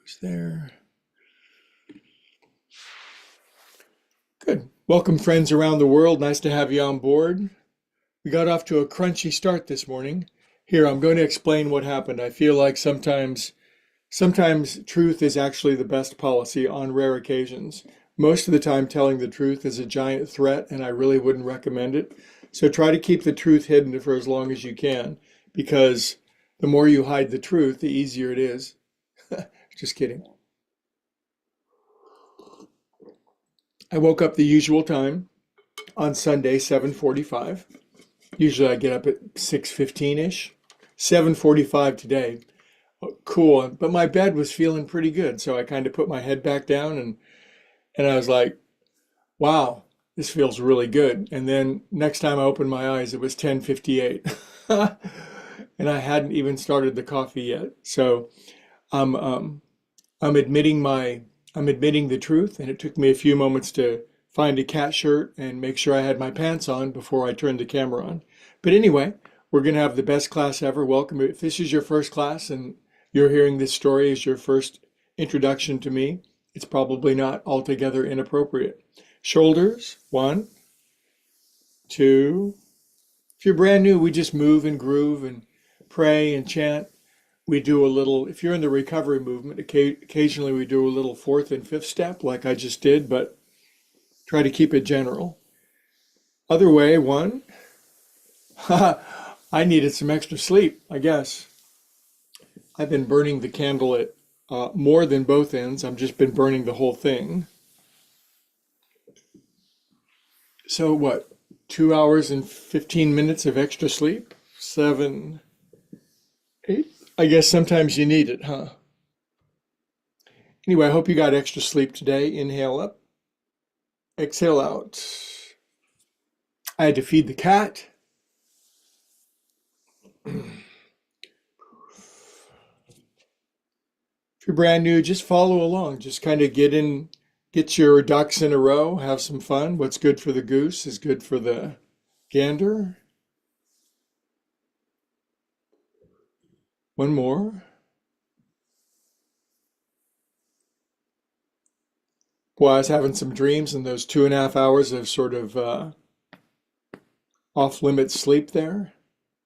Who's there? Good. Welcome, friends around the world. Nice to have you on board. We got off to a crunchy start this morning. Here, I'm going to explain what happened. I feel like sometimes truth is actually the best policy on rare occasions. Most of the time, telling the truth is a giant threat, and I really wouldn't recommend it. So try to keep the truth hidden for as long as you can, because the more you hide the truth, the easier it is. Just kidding. I woke up the usual time on Sunday, 7:45. Usually I get up at 6:15-ish. 7:45 today. Oh, cool. But my bed was feeling pretty good, so I kind of put my head back down and I was like, wow, this feels really good. And then next time I opened my eyes, it was 10:58. And I hadn't even started the coffee yet. So I'm um I'm admitting I'm admitting the truth, and it took me a few moments to find a cat shirt and make sure I had my pants on before I turned the camera on. But anyway, we're going to have the best class ever. Welcome. If this is your first class and you're hearing this story as your first introduction to me, it's probably not altogether inappropriate. Shoulders, one, two. If you're brand new, we just move and groove and pray and chant. We do a little, if you're in the recovery movement, occasionally we do a little fourth and fifth step like I just did, but try to keep it general. Other way, one. I needed some extra sleep, I guess. I've been burning the candle at more than both ends. I've just been burning the whole thing. So what, 2 hours and 15 minutes of extra sleep? Seven, eight? I guess sometimes you need it, huh? Anyway, I hope you got extra sleep today. Inhale up, exhale out. I had to feed the cat. If you're brand new, just follow along. Just kind of get your ducks in a row, have some fun. What's good for the goose is good for the gander. One more. Boy, I was having some dreams in those 2.5 hours of sort of off limit sleep there.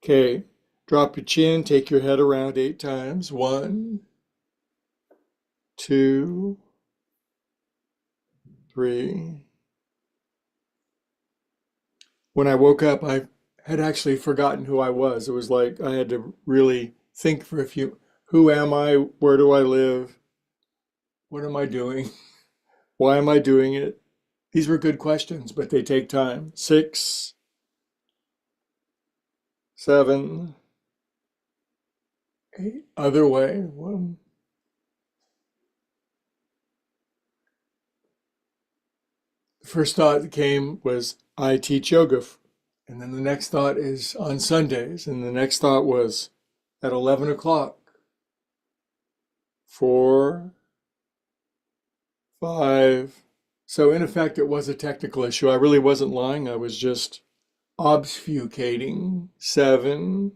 Okay, drop your chin, take your head around 8 times. One, two, three. When I woke up, I had actually forgotten who I was. It was like I had to really think for a few, who am I? Where do I live? What am I doing? Why am I doing it? These were good questions, but they take time. Six, seven, eight. Other way. One. The first thought that came was, I teach yoga. And then the next thought is on Sundays. And the next thought was at 11 o'clock. Four, five. So in effect, it was a technical issue. I really wasn't lying. I was just obfuscating. Seven,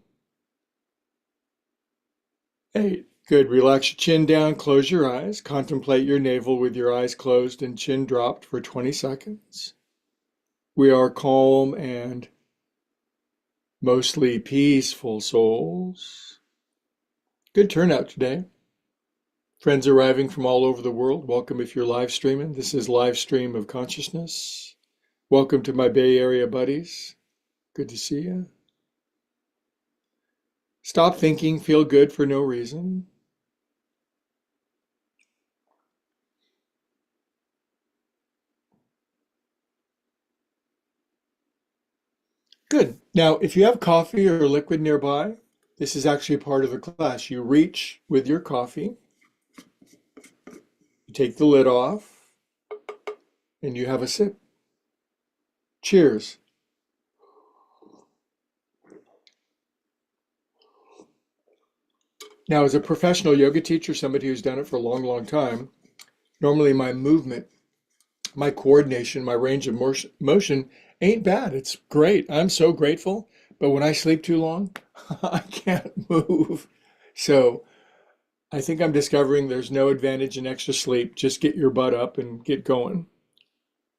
eight. Good. Relax your chin down, close your eyes. Contemplate your navel with your eyes closed and chin dropped for 20 seconds. We are calm and mostly peaceful souls. Good turnout today. Friends arriving from all over the world, welcome if you're live streaming. This is Live Stream of Consciousness. Welcome to my Bay Area buddies. Good to see you. Stop thinking, feel good for no reason. Good. Now, if you have coffee or liquid nearby, this is actually part of the class. You reach with your coffee, you take the lid off, and you have a sip. Cheers. Now, as a professional yoga teacher, somebody who's done it for a long, long time, normally my movement, my coordination, my range of motion ain't bad. It's great. I'm so grateful. But when I sleep too long, I can't move. So I think I'm discovering there's no advantage in extra sleep. Just get your butt up and get going.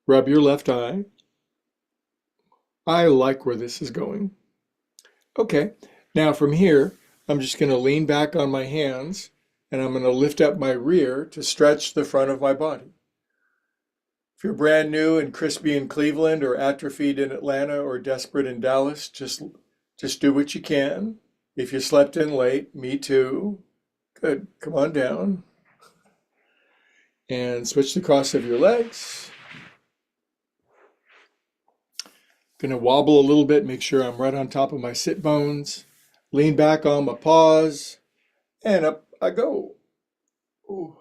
Rub your left eye. I like where this is going. Okay, now from here, I'm just going to lean back on my hands and I'm going to lift up my rear to stretch the front of my body. If you're brand new and crispy in Cleveland or atrophied in Atlanta or desperate in Dallas, just do what you can. If you slept in late, me too. Good. Come on down and switch the cross of your legs. Gonna wobble a little bit, make sure I'm right on top of my sit bones. Lean back on my paws and up I go. Ooh.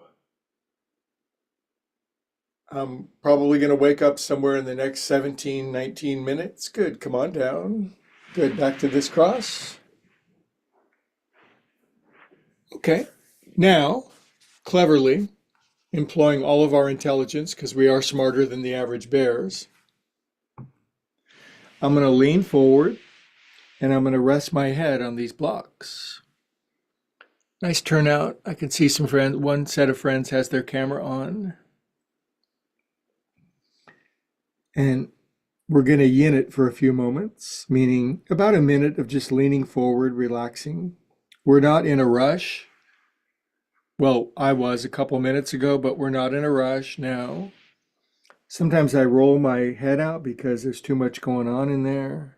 I'm probably gonna wake up somewhere in the next 17, 19 minutes. Good. Come on down. Good. Back to this cross. Okay. Now, cleverly, employing all of our intelligence, because we are smarter than the average bears, I'm going to lean forward and I'm going to rest my head on these blocks. Nice turnout. I can see some friends. One set of friends has their camera on. And we're going to yin it for a few moments, meaning about a minute of just leaning forward, relaxing. We're not in a rush. Well, I was a couple minutes ago, but we're not in a rush now. Sometimes I roll my head out because there's too much going on in there.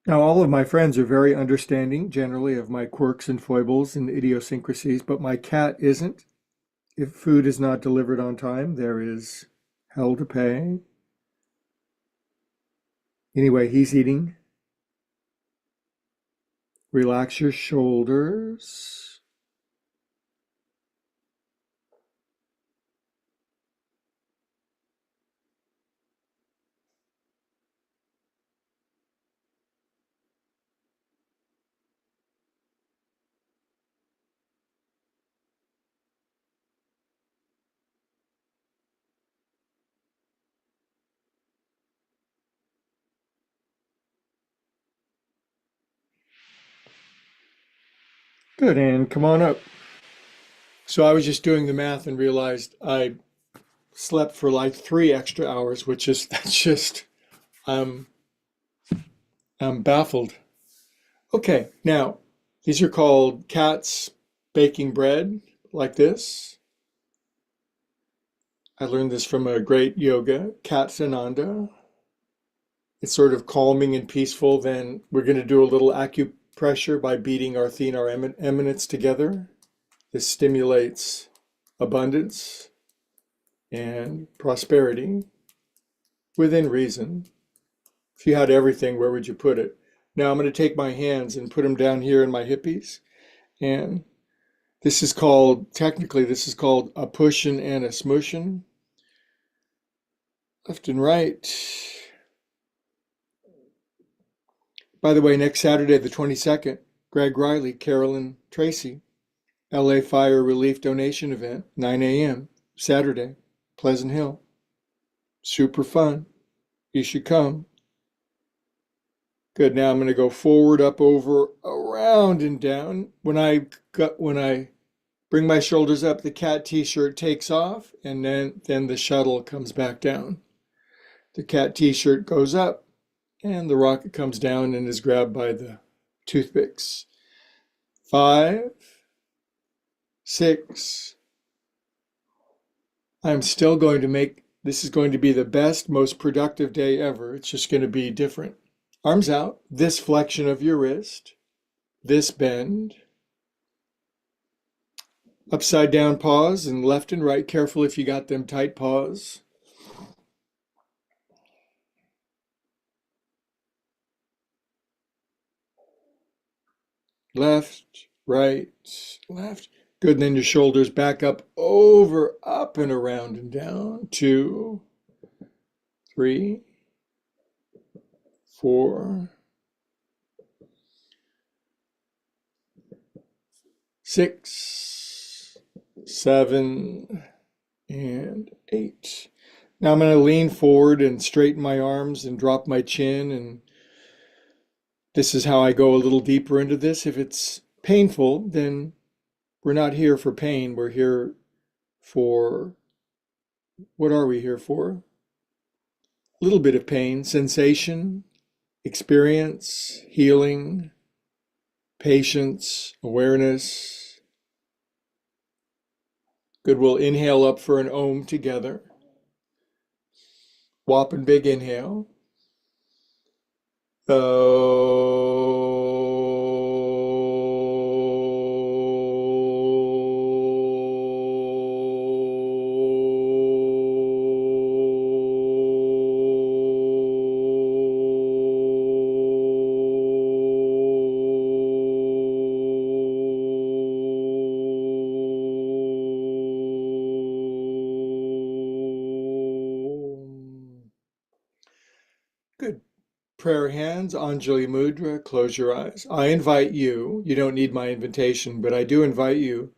Now, all of my friends are very understanding generally of my quirks and foibles and idiosyncrasies, but my cat isn't. If food is not delivered on time, there is hell to pay. Anyway, he's eating. Relax your shoulders. Good, and come on up. So I was just doing the math and realized I slept for like 3 extra hours, which is that's just I'm I'm baffled. Okay, now these are called cats baking bread, like this. I learned this from a great yoga, Kat Sananda. It's sort of calming and peaceful. Then we're going to do a little acupressure by beating our thene, our eminence together. This stimulates abundance and prosperity within reason. If you had everything, where would you put it? Now I'm going to take my hands and put them down here in my hippies. And this is called, technically, this is called a pushin' and a smooshin'. Left and right. By the way, next Saturday, the 22nd, Greg Riley, Carolyn Tracy, LA Fire Relief Donation Event, 9 a.m., Saturday, Pleasant Hill. Super fun. You should come. Good. Now I'm going to go forward, up, over, around, and down. When I bring my shoulders up, the cat t-shirt takes off, and then the shuttle comes back down. The cat t-shirt goes up, and the rocket comes down and is grabbed by the toothpicks. 5, 6. I'm still going to make, this is going to be the best, most productive day ever. It's just going to be different. Arms out, this flexion of your wrist, this bend. Upside down paws and left and right. Careful if you got them tight paws. Left, right, left. Good. And then your shoulders back up, over, up and around and down. 2, 3, 4, 6, 7, and 8. Now I'm going to lean forward and straighten my arms and drop my chin and This is how I go a little deeper into this. If it's painful, then we're not here for pain. We're here for, what are we here for? A little bit of pain, sensation, experience, healing, patience, awareness. Good, we'll inhale up for an Om together. Whopping big inhale. Good. Prayer hands, Anjali Mudra, close your eyes. I invite you, you don't need my invitation, but I do invite you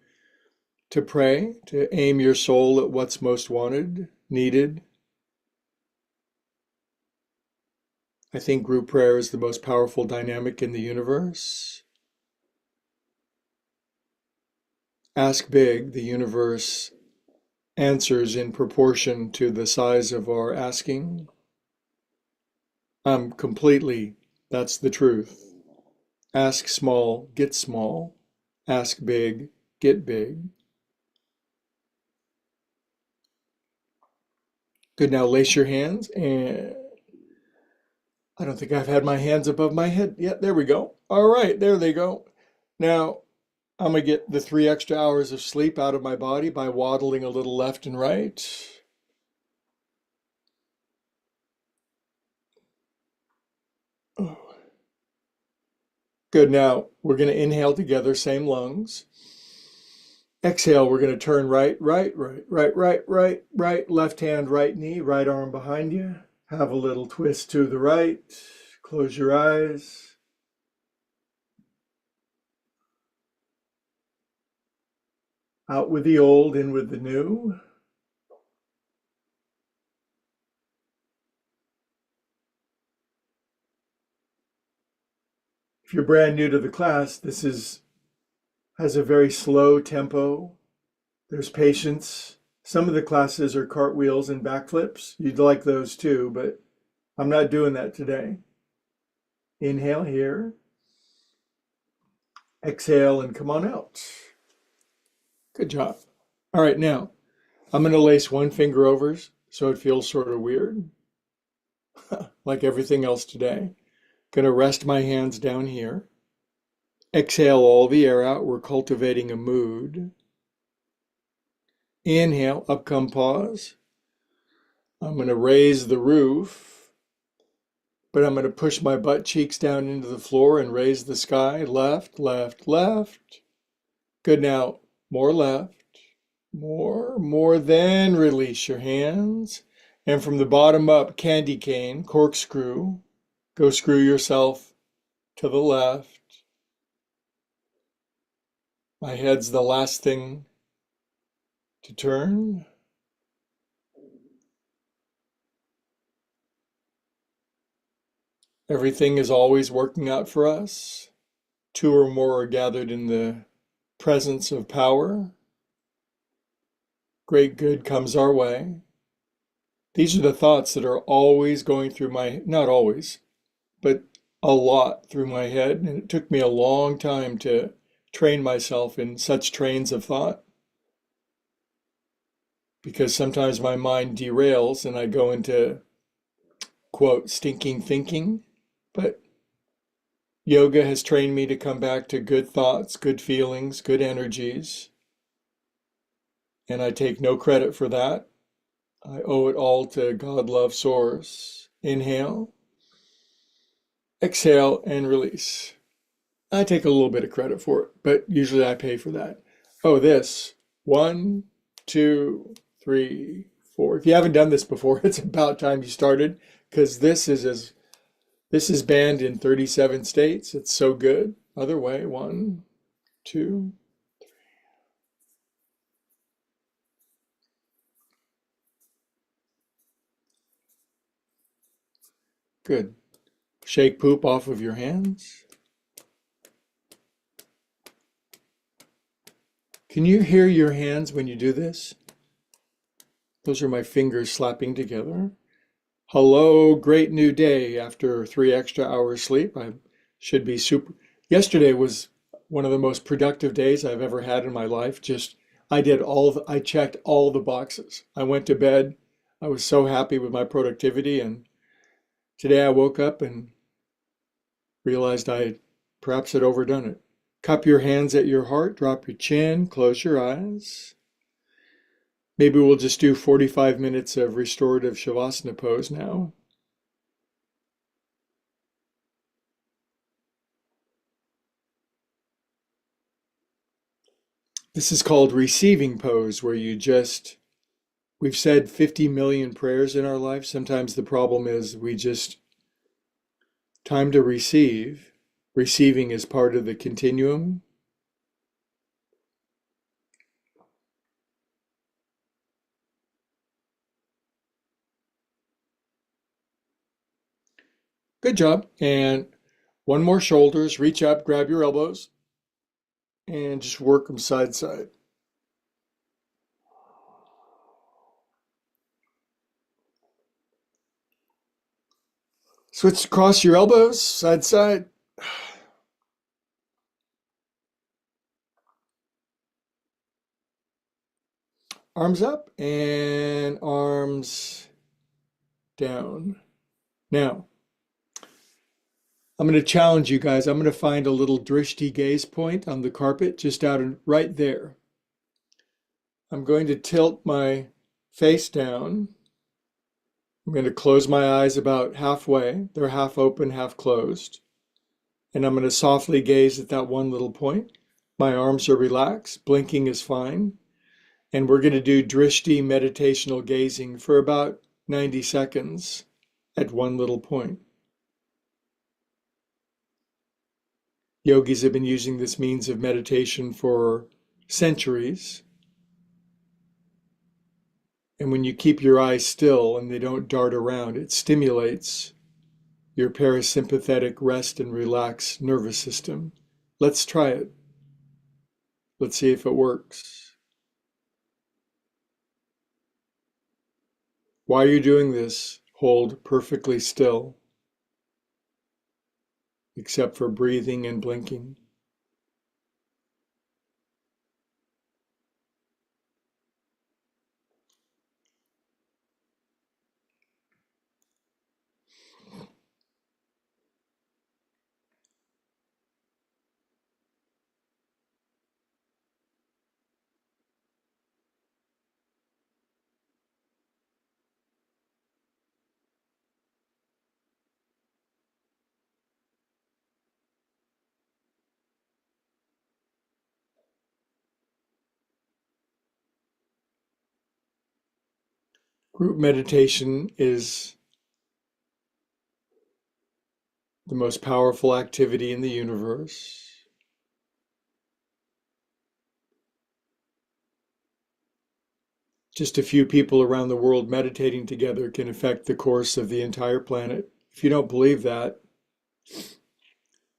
to pray, to aim your soul at what's most wanted, needed. I think group prayer is the most powerful dynamic in the universe. Ask big, the universe answers in proportion to the size of our asking. That's the truth. Ask small, get small. Ask big, get big. Good, now lace your hands, and I don't think I've had my hands above my head yet. There we go. All right, there they go. Now I'm gonna get the 3 extra hours of sleep out of my body by waddling a little left and right. Oh. Good, now we're gonna inhale together, same lungs. Exhale, we're gonna turn right, right, right, right, right, right, right, left hand, right knee, right arm behind you. Have a little twist to the right. Close your eyes. Out with the old, in with the new. If you're brand new to the class, has a very slow tempo. There's patience. Some of the classes are cartwheels and backflips. You'd like those too, but I'm not doing that today. Inhale here. Exhale and come on out. Good job. All right, now I'm going to lace one finger over so it feels sort of weird, like everything else today. Going to rest my hands down here. Exhale all the air out. We're cultivating a mood. Inhale, up come pause. I'm going to raise the roof, but I'm going to push my butt cheeks down into the floor and raise the sky. Left, left, left. Good, now more left. More, then release your hands. And from the bottom up, candy cane, corkscrew. Go screw yourself to the left. My head's the last thing to turn. Everything is always working out for us. Two or more are gathered in the presence of power. Great good comes our way. These are the thoughts that are always going through not always, but a lot through my head. And it took me a long time to train myself in such trains of thought, because sometimes my mind derails and I go into, quote, stinking thinking. But yoga has trained me to come back to good thoughts, good feelings, good energies. And I take no credit for that. I owe it all to God, love, source. Inhale, exhale, and release. I take a little bit of credit for it, but usually I pay for that. Oh, this. 1, 2, 3, 4. If you haven't done this before, it's about time you started, because this is banned in 37 states. It's so good. Other way. 1, 2. Good. Shake poop off of your hands. Can you hear your hands when you do this? Those are my fingers slapping together. Hello, great new day. After 3 extra hours sleep, I should be super. Yesterday was one of the most productive days I've ever had in my life. I checked all the boxes. I went to bed. I was so happy with my productivity. And today I woke up and realized I perhaps had overdone it. Cup your hands at your heart, drop your chin, close your eyes. Maybe we'll just do 45 minutes of restorative Shavasana pose now. This is called receiving pose, where we've said 50 million prayers in our life. Sometimes the problem is time to receive. Receiving is part of the continuum. Good job. And one more shoulders, reach up, grab your elbows, and just work them side to side. Switch across your elbows, side to side. Arms up and arms down. Now, I'm going to challenge you guys. I'm going to find a little drishti gaze point on the carpet just right there. I'm going to tilt my face down. I'm going to close my eyes about halfway. They're half open, half closed. And I'm going to softly gaze at that one little point. My arms are relaxed. Blinking is fine. And we're going to do drishti meditational gazing for about 90 seconds at one little point. Yogis have been using this means of meditation for centuries. And when you keep your eyes still and they don't dart around, it stimulates your parasympathetic rest and relax nervous system. Let's try it. Let's see if it works. While you're doing this, hold perfectly still, except for breathing and blinking. Group meditation is the most powerful activity in the universe. Just a few people around the world meditating together can affect the course of the entire planet. If you don't believe that,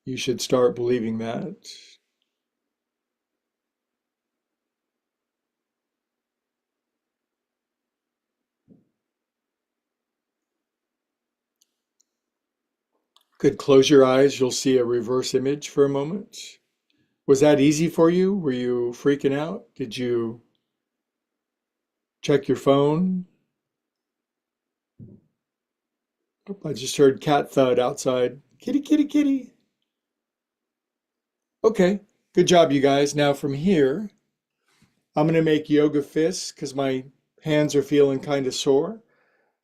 you should start believing that. Good. Close your eyes. You'll see a reverse image for a moment. Was that easy for you? Were you freaking out? Did you check your phone? Oh, I just heard cat thud outside. Kitty, kitty, kitty. Okay. Good job, you guys. Now from here, I'm going to make yoga fists because my hands are feeling kind of sore.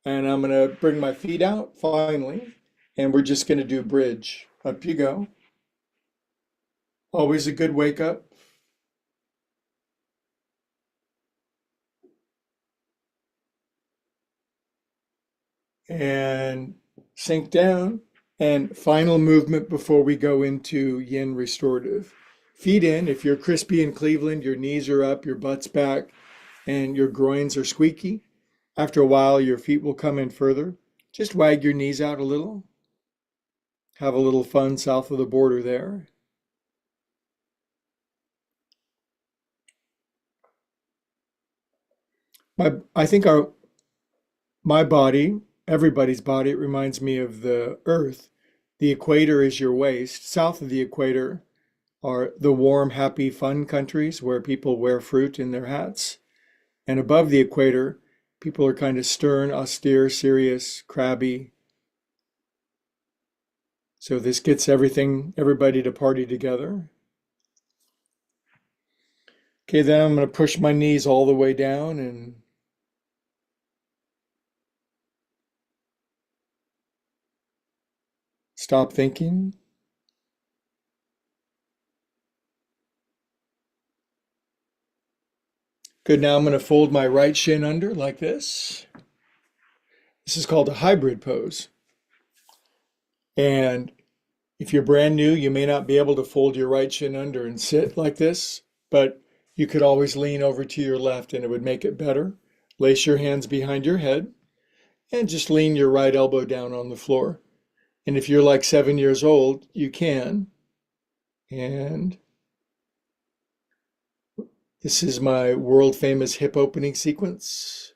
And I'm going to bring my feet out finally. And we're just going to do bridge. Up you go. Always a good wake up. And sink down. And final movement before we go into yin restorative. Feet in. If you're crispy in Cleveland, your knees are up, your butt's back, and your groins are squeaky. After a while, your feet will come in further. Just wag your knees out a little. have a little fun south of the border there. I think my body, everybody's body, it reminds me of the Earth. The equator is your waist. South of the equator are the warm, happy, fun countries where people wear fruit in their hats. And above the equator, people are kind of stern, austere, serious, crabby. So this gets everybody to party together. Okay, then I'm going to push my knees all the way down and stop thinking. Good, now I'm going to fold my right shin under like this. This is called a hybrid pose. And if you're brand new, you may not be able to fold your right shin under and sit like this, but you could always lean over to your left and it would make it better. Lace your hands behind your head and just lean your right elbow down on the floor. And if you're like 7 years old, you can. And this is my world famous hip opening sequence.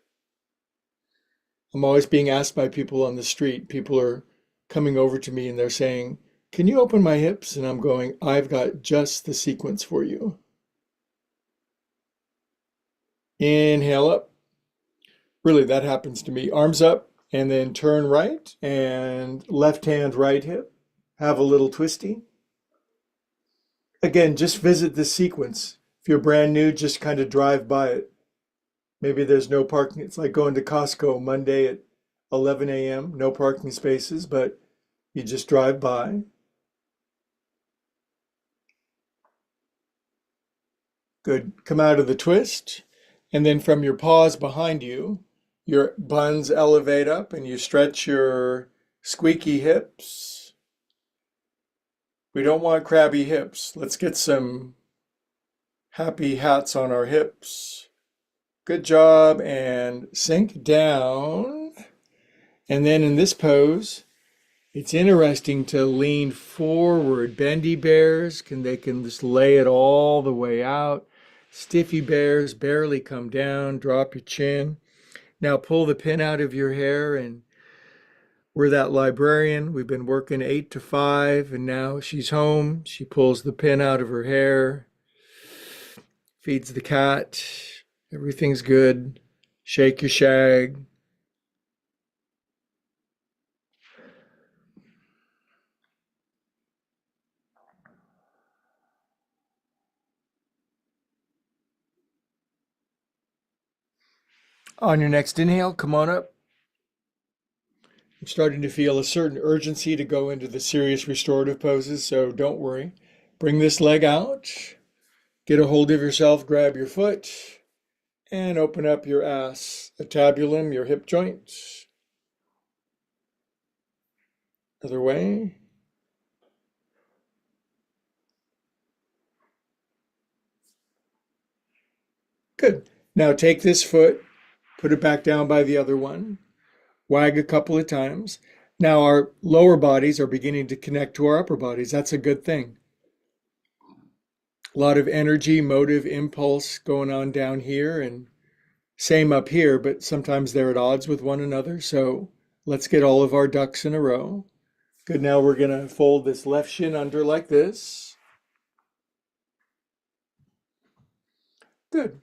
I'm always being asked by people on the street. People are coming over to me and they're saying, "Can you open my hips?" And I'm going, "I've got just the sequence for you." Inhale up. Really, that happens to me. Arms up and then turn right and left hand, right hip. Have a little twisty. Again, just visit this sequence. If you're brand new, just kind of drive by it. Maybe there's no parking. It's like going to Costco Monday at 11 a.m., no parking spaces, but you just drive by. Good. Come out of the twist. And then from your paws behind you, your buns elevate up and you stretch your squeaky hips. We don't want crabby hips. Let's get some happy hats on our hips. Good job. And sink down. And then in this pose, it's interesting to lean forward. Bendy bears they can just lay it all the way out. Stiffy bears barely come down. Drop your chin. Now pull the pin out of your hair, and we're that librarian. We've been working 8 to 5 and now she's home. She pulls the pin out of her hair, feeds the cat. Everything's good. Shake your shag. On your next inhale, come on up. I'm starting to feel a certain urgency to go into the serious restorative poses, so don't worry. Bring this leg out, get a hold of yourself, grab your foot, and open up your acetabulum, your hip joint. Other way. Good. Now take this foot, put it back down by the other one, wag a couple of times. Now our lower bodies are beginning to connect to our upper bodies. That's a good thing. A lot of energy, motive, impulse going on down here, and same up here, but sometimes they're at odds with one another. So let's get all of our ducks in a row. Good. Now we're going to fold this left shin under like this. Good.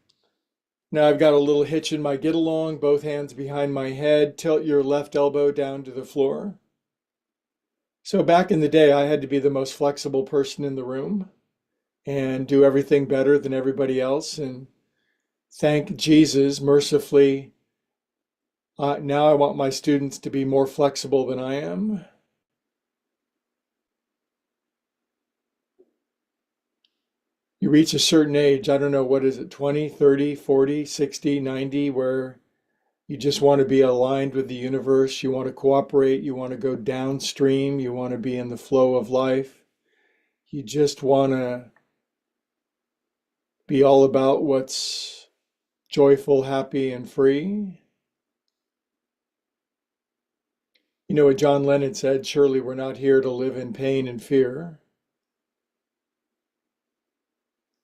Now I've got a little hitch in my get along, both hands behind my head. Tilt your left elbow down to the floor. So back in the day, I had to be the most flexible person in the room and do everything better than everybody else. And thank Jesus, mercifully, now I want my students to be more flexible than I am. You reach a certain age, I don't know, what is it, 20, 30, 40, 60, 90, where you just want to be aligned with the universe. You want to cooperate. You want to go downstream. You want to be in the flow of life. You just want to be all about what's joyful, happy, and free. You know what John Lennon said? Surely we're not here to live in pain and fear.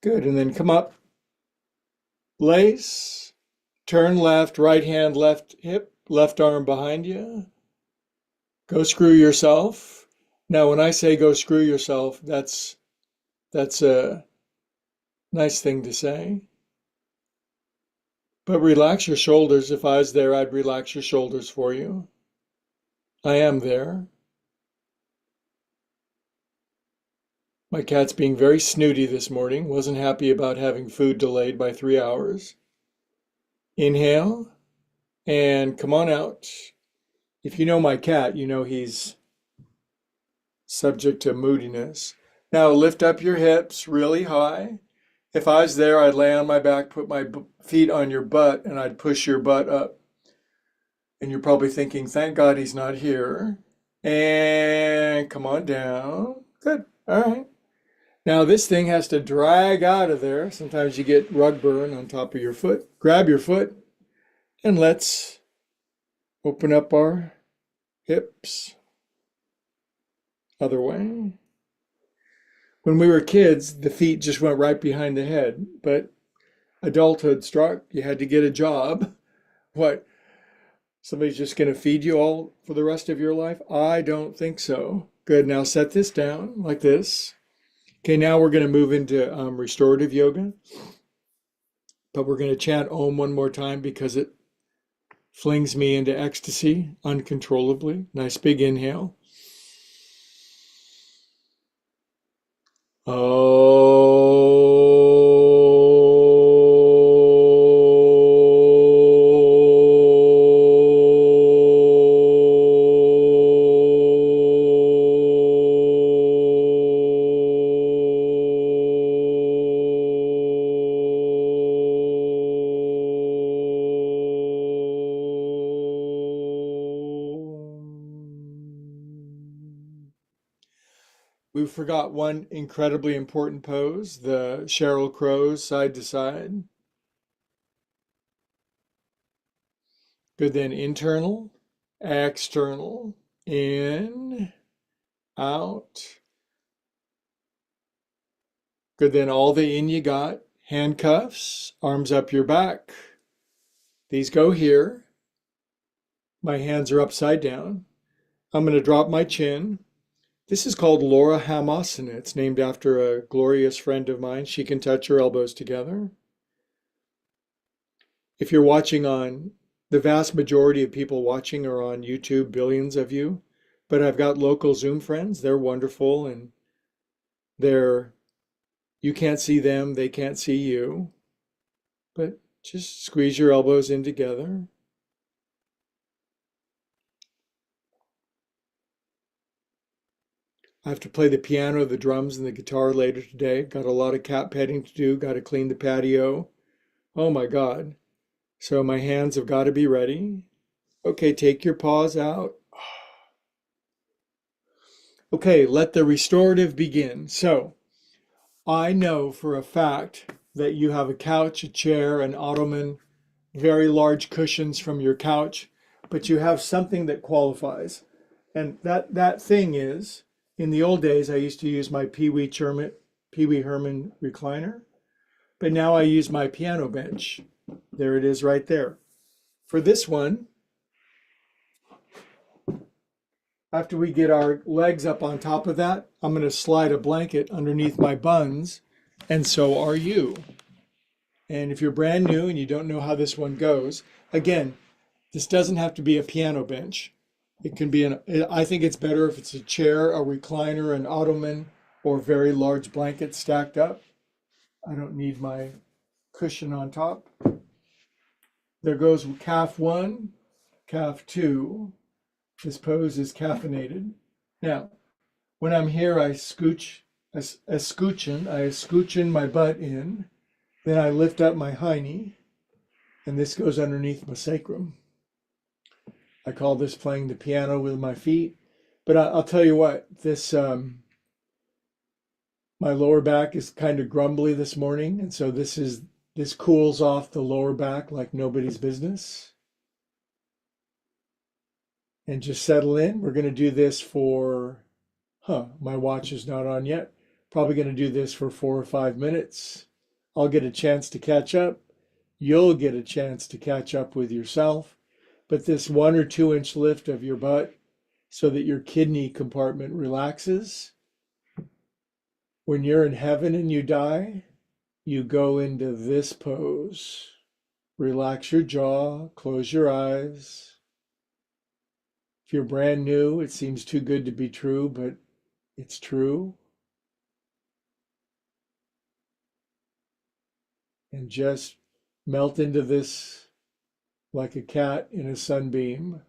Good. And then come up, lace, turn left, right hand, left hip, left arm behind you. Go screw yourself. Now, when I say go screw yourself, that's a nice thing to say. But relax your shoulders. If I was there, I'd relax your shoulders for you. I am there. My cat's being very snooty this morning. Wasn't happy about having food delayed by 3 hours. Inhale and come on out. If you know my cat, you know he's subject to moodiness. Now lift up your hips really high. If I was there, I'd lay on my back, put my feet on your butt, and I'd push your butt up. And you're probably thinking, thank God he's not here. And come on down. Good. All right. Now this thing has to drag out of there. Sometimes you get rug burn on top of your foot. Grab your foot and let's open up our hips. Other way. When we were kids, the feet just went right behind the head, but adulthood struck. You had to get a job. What? Somebody's just going to feed you all for the rest of your life? I don't think so. Good. Now set this down like this. Okay, now we're going to move into restorative yoga, but we're going to chant Om one more time because it flings me into ecstasy uncontrollably. Nice big inhale. We forgot one incredibly important pose, the Sheryl Crow's side to side. Good, then internal, external, in, out. Good, then all the in you got. Handcuffs, arms up your back. These go here. My hands are upside down. I'm going to drop my chin. This is called Laura Hamasana. It's named after a glorious friend of mine. She can touch her elbows together. If you're watching on, the vast majority of people watching are on YouTube, billions of you, but I've got local Zoom friends. They're wonderful and you can't see them, they can't see you, but just squeeze your elbows in together. I have to play the piano, the drums, and the guitar later today. Got a lot of cat petting to do. Got to clean the patio. Oh my God. So my hands have got to be ready. Okay, take your paws out. Okay, let the restorative begin. So I know for a fact that you have a couch, a chair, an ottoman, very large cushions from your couch, but you have something that qualifies. And that thing is, in the old days, I used to use my Pee Wee Herman recliner, but now I use my piano bench. There it is right there. For this one, after we get our legs up on top of that, I'm going to slide a blanket underneath my buns, and so are you. And if you're brand new and you don't know how this one goes, again, this doesn't have to be a piano bench. It can be I think it's better if it's a chair, a recliner, an ottoman, or very large blanket stacked up. I don't need my cushion on top. There goes calf one, calf two. This pose is caffeinated. Now, when I'm here, I scooch my butt in. Then I lift up my hiney, and this goes underneath my sacrum. I call this playing the piano with my feet. But I'll tell you what, my lower back is kind of grumbly this morning, and so this cools off the lower back like nobody's business. and just settle in. We're going to do this for, my watch is not on yet. Probably going to do this for 4 or 5 minutes. I'll get a chance to catch up. You'll get a chance to catch up with yourself. But this 1 or 2 inch lift of your butt so that your kidney compartment relaxes. When you're in heaven and you die, you go into this pose. Relax your jaw, close your eyes. If you're brand new, it seems too good to be true, but it's true. And just melt into this like a cat in a sunbeam.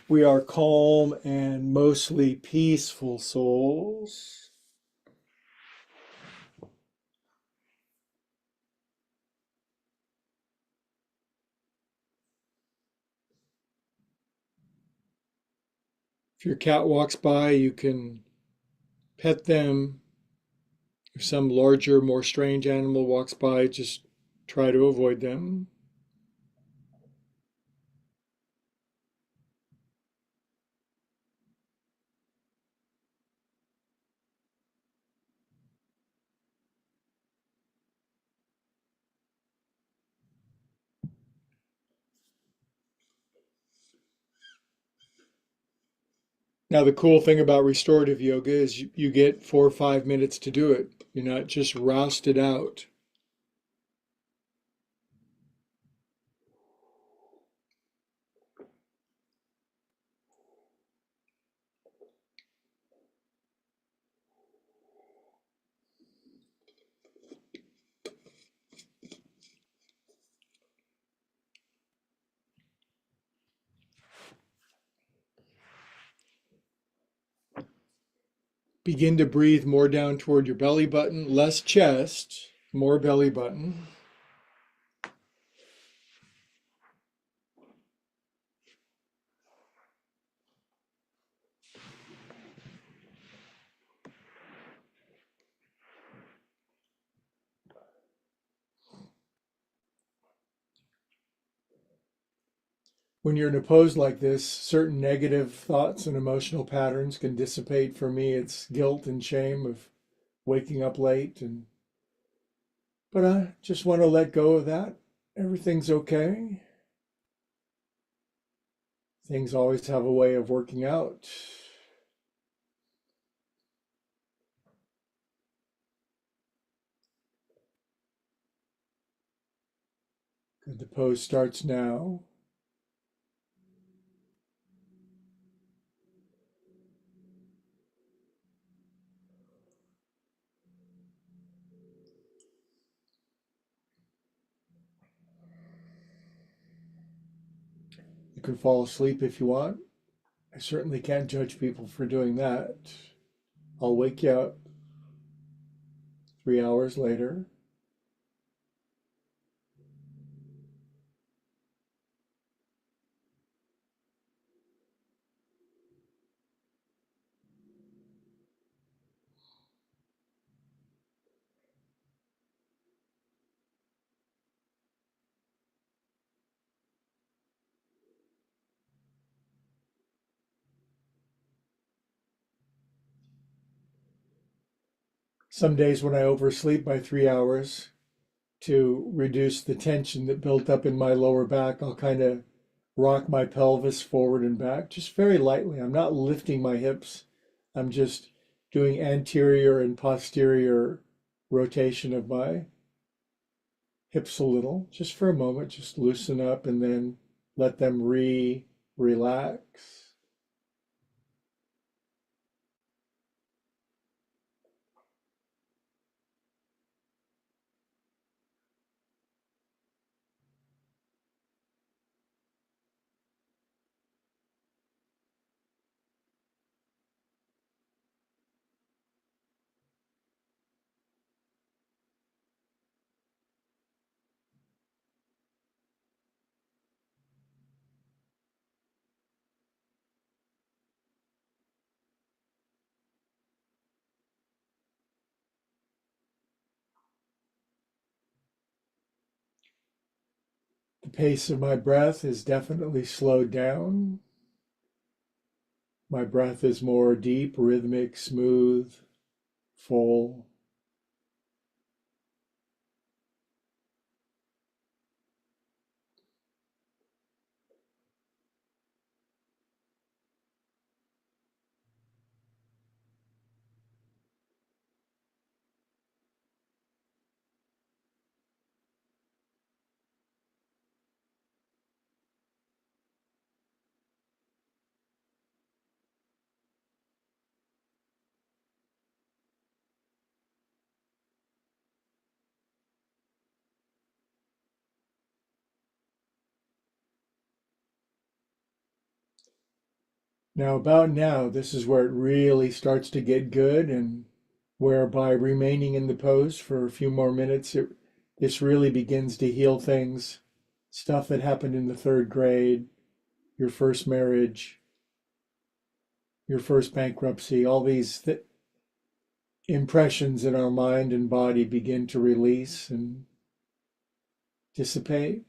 We are calm and mostly peaceful souls. If your cat walks by, you can pet them. If some larger, more strange animal walks by, just try to avoid them. Now, the cool thing about restorative yoga is you get 4 or 5 minutes to do it. You're not just rousted out. Begin to breathe more down toward your belly button, less chest, more belly button. When you're in a pose like this, certain negative thoughts and emotional patterns can dissipate. For me, it's guilt and shame of waking up late, but I just want to let go of that. Everything's okay. Things always have a way of working out. Good. The pose starts now. You can fall asleep if you want. I certainly can't judge people for doing that. I'll wake you up 3 hours later. Some days when I oversleep by 3 hours to reduce the tension that built up in my lower back, I'll kind of rock my pelvis forward and back just very lightly. I'm not lifting my hips. I'm just doing anterior and posterior rotation of my hips a little, just for a moment, just loosen up and then let them relax. pace of my breath is definitely slowed down. My breath is more deep, rhythmic, smooth, full. Now, about now, this is where it really starts to get good, and whereby remaining in the pose for a few more minutes, this really begins to heal things, stuff that happened in the third grade, your first marriage, your first bankruptcy, all these impressions in our mind and body begin to release and dissipate.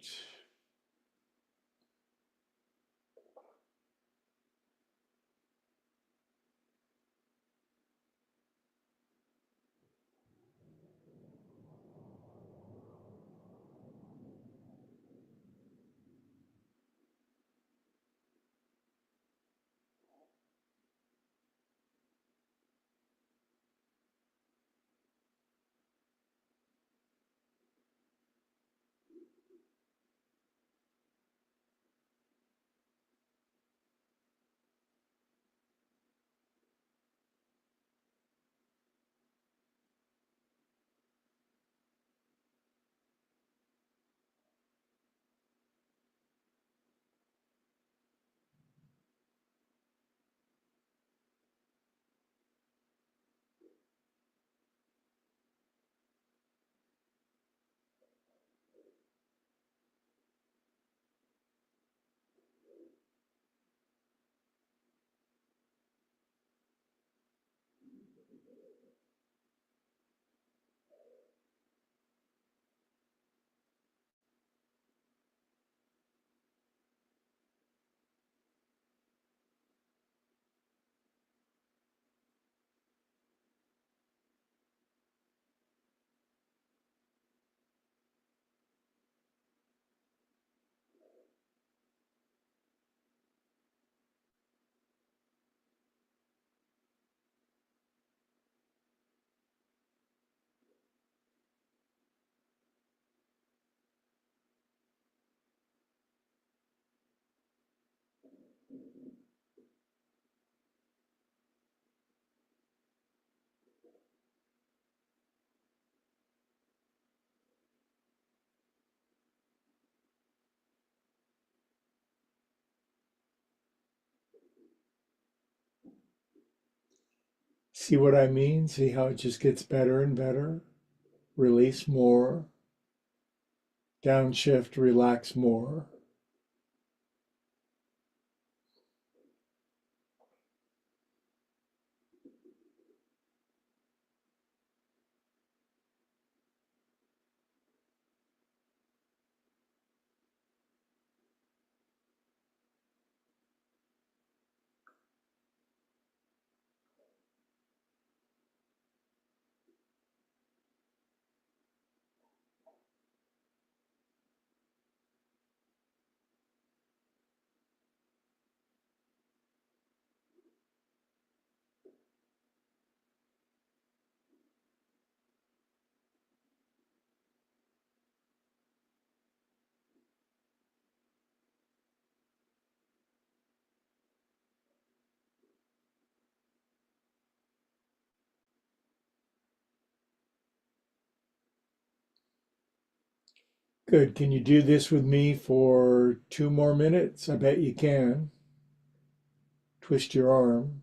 See what I mean? See how it just gets better and better? Release more, downshift, relax more. Good. Can you do this with me for 2 more minutes? I bet you can. Twist your arm.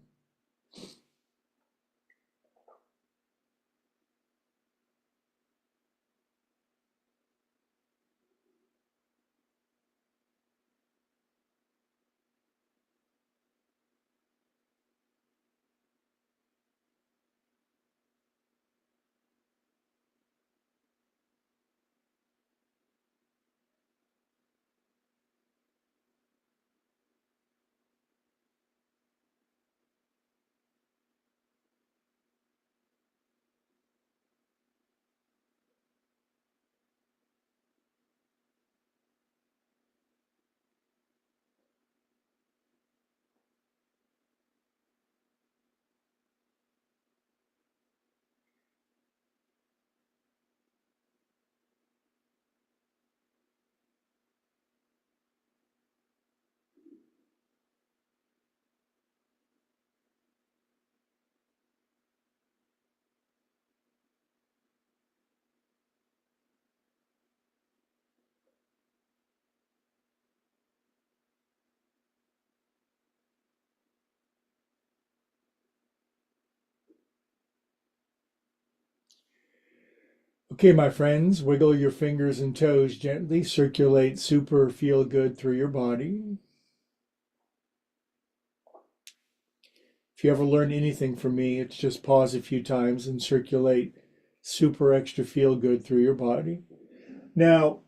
Okay, my friends, wiggle your fingers and toes gently. Circulate super feel good through your body. If you ever learn anything from me, it's just pause a few times and circulate super extra feel good through your body. Now,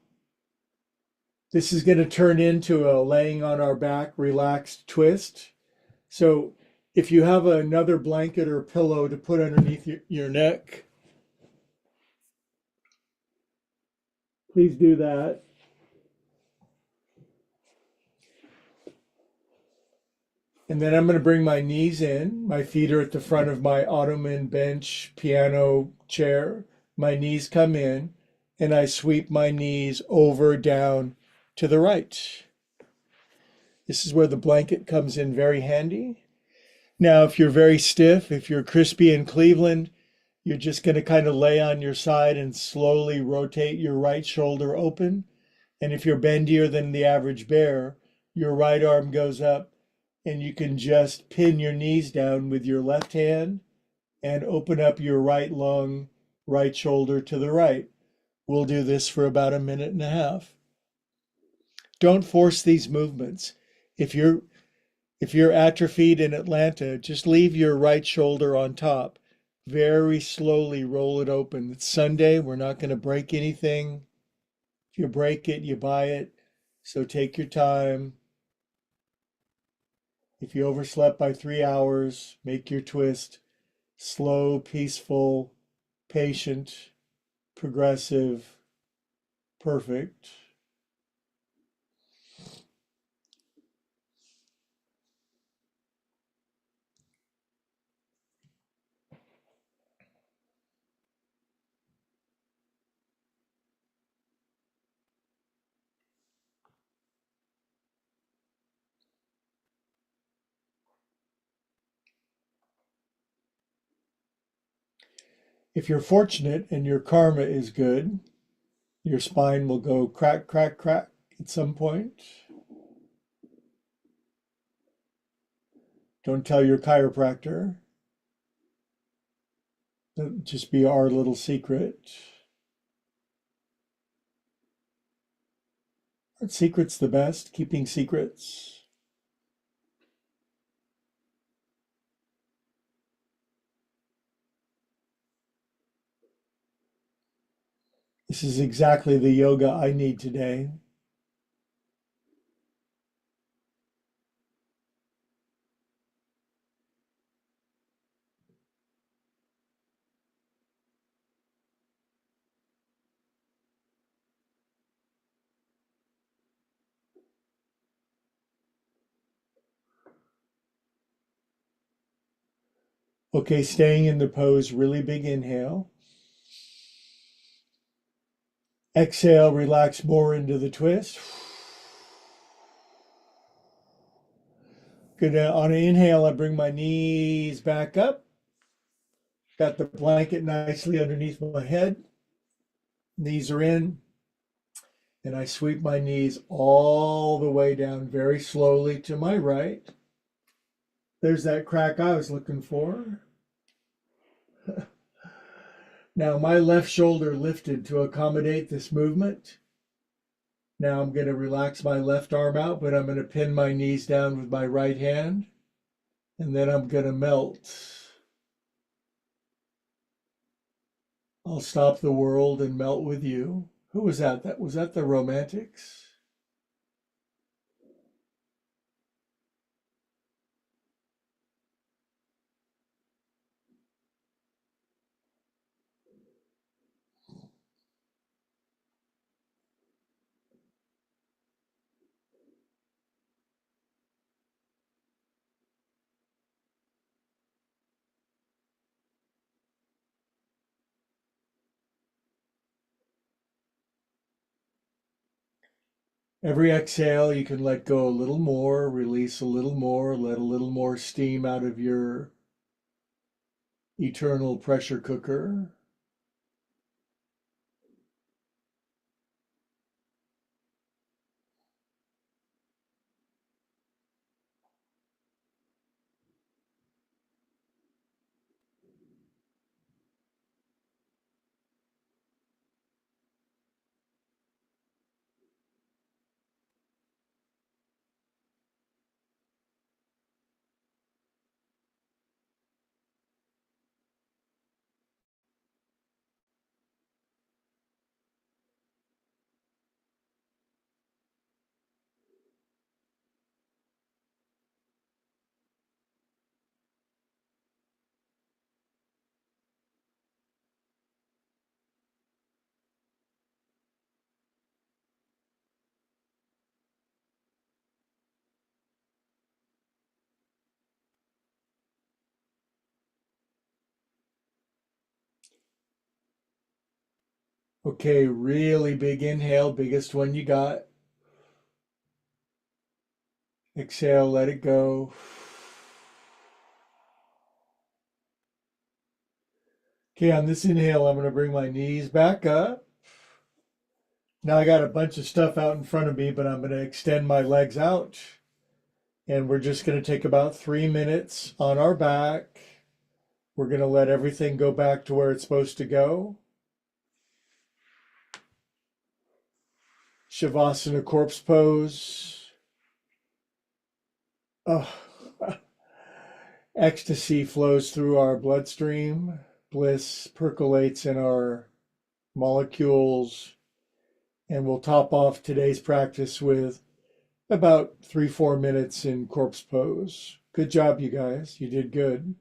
this is going to turn into a laying on our back, relaxed twist. So if you have another blanket or pillow to put underneath your neck, please do that. And then I'm going to bring my knees in. My feet are at the front of my ottoman, bench, piano, chair. My knees come in, and I sweep my knees over, down, to the right. This is where the blanket comes in very handy. Now, if you're very stiff, if you're crispy in Cleveland, you're just going to kind of lay on your side and slowly rotate your right shoulder open. And if you're bendier than the average bear, your right arm goes up and you can just pin your knees down with your left hand and open up your right lung, right shoulder to the right. We'll do this for about a minute and a half. Don't force these movements. If you're if you're atrophied in Atlanta, just leave your right shoulder on top. Very slowly roll it open. It's Sunday. We're not going to break anything. If you break it, you buy it. So take your time. If you overslept by 3 hours, make your twist slow, peaceful, patient, progressive, perfect. If you're fortunate and your karma is good, your spine will go crack, crack, crack at some point. Don't tell your chiropractor. That'll just be our little secret. Aren't secrets the best? Keeping secrets. This is exactly the yoga I need today. Okay, staying in the pose, really big inhale. Exhale, relax more into the twist. Good. On an inhale, I bring my knees back up. Got the blanket nicely underneath my head. Knees are in. And I sweep my knees all the way down very slowly to my right. There's that crack I was looking for. Now my left shoulder lifted to accommodate this movement. Now I'm going to relax my left arm out, but I'm going to pin my knees down with my right hand. And then I'm going to melt. I'll stop the world and melt with you. Who was that? Was that the Romantics? Every exhale, you can let go a little more, release a little more, let a little more steam out of your eternal pressure cooker. Okay, really big inhale, biggest one you got. Exhale, let it go. Okay, on this inhale, I'm going to bring my knees back up. Now I got a bunch of stuff out in front of me, but I'm going to extend my legs out. And we're just going to take about 3 minutes on our back. We're going to let everything go back to where it's supposed to go. Shavasana corpse pose. Oh, ecstasy flows through our bloodstream. Bliss percolates in our molecules. And we'll top off today's practice with about 3-4 minutes in corpse pose. Good job, you guys. You did good.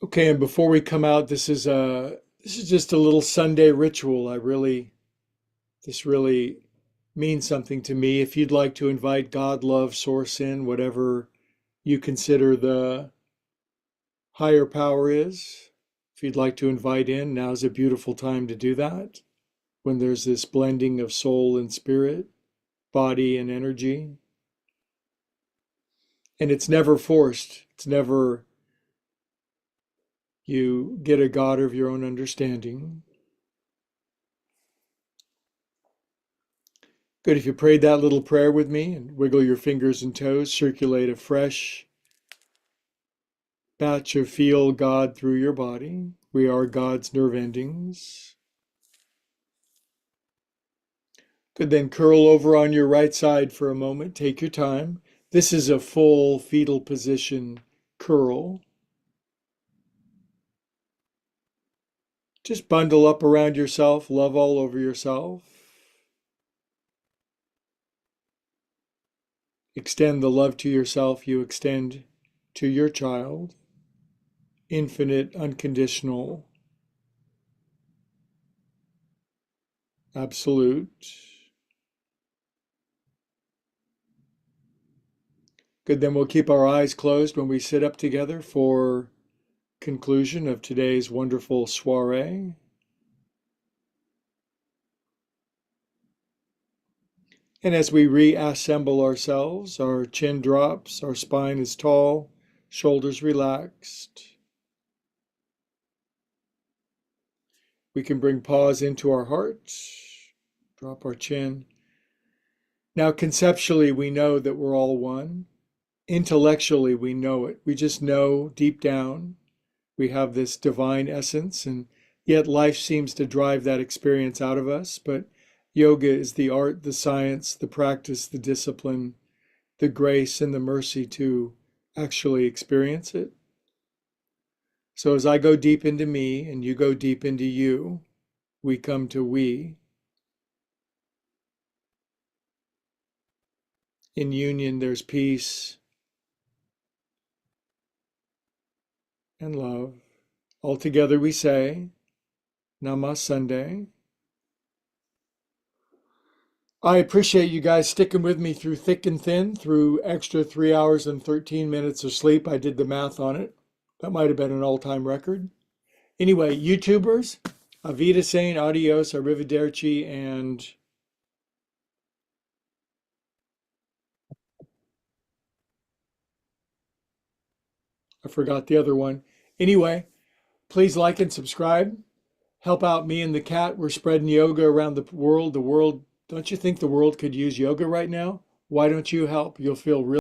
Okay, and before we come out, this is just a little Sunday ritual. This really means something to me. If you'd like to invite God, love, source in, whatever you consider the higher power is, if you'd like to invite in, now's a beautiful time to do that. When there's this blending of soul and spirit, body and energy. And it's never forced. It's never you get a God of your own understanding. Good. If you prayed that little prayer with me and wiggle your fingers and toes, circulate a fresh batch of feel God through your body. We are God's nerve endings. Good. Then curl over on your right side for a moment. Take your time. This is a full fetal position curl. Just bundle up around yourself, love all over yourself. Extend the love to yourself you extend to your child. Infinite, unconditional, absolute. Good, then we'll keep our eyes closed when we sit up together for conclusion of today's wonderful soiree. And as we reassemble ourselves, our chin drops, our spine is tall, shoulders relaxed. We can bring pause into our heart, drop our chin. Now, conceptually, we know that we're all one. intellectually we know it. We just know deep down we have this divine essence, and yet life seems to drive that experience out of us. But yoga is the art, the science, the practice, the discipline, the grace, and the mercy to actually experience it. So as I go deep into me and you go deep into you, we come to we. In union, there's peace and love. All together we say, Namaste. I appreciate you guys sticking with me through thick and thin, through extra 3 hours and 13 minutes of sleep. I did the math on it. That might have been an all-time record. Anyway, YouTubers, Avita saying adios, arrivederci, and I forgot the other one. Anyway, please like and subscribe. Help out me and the cat. We're spreading yoga around the world. Don't you think the world could use yoga right now? Why don't you help? You'll feel really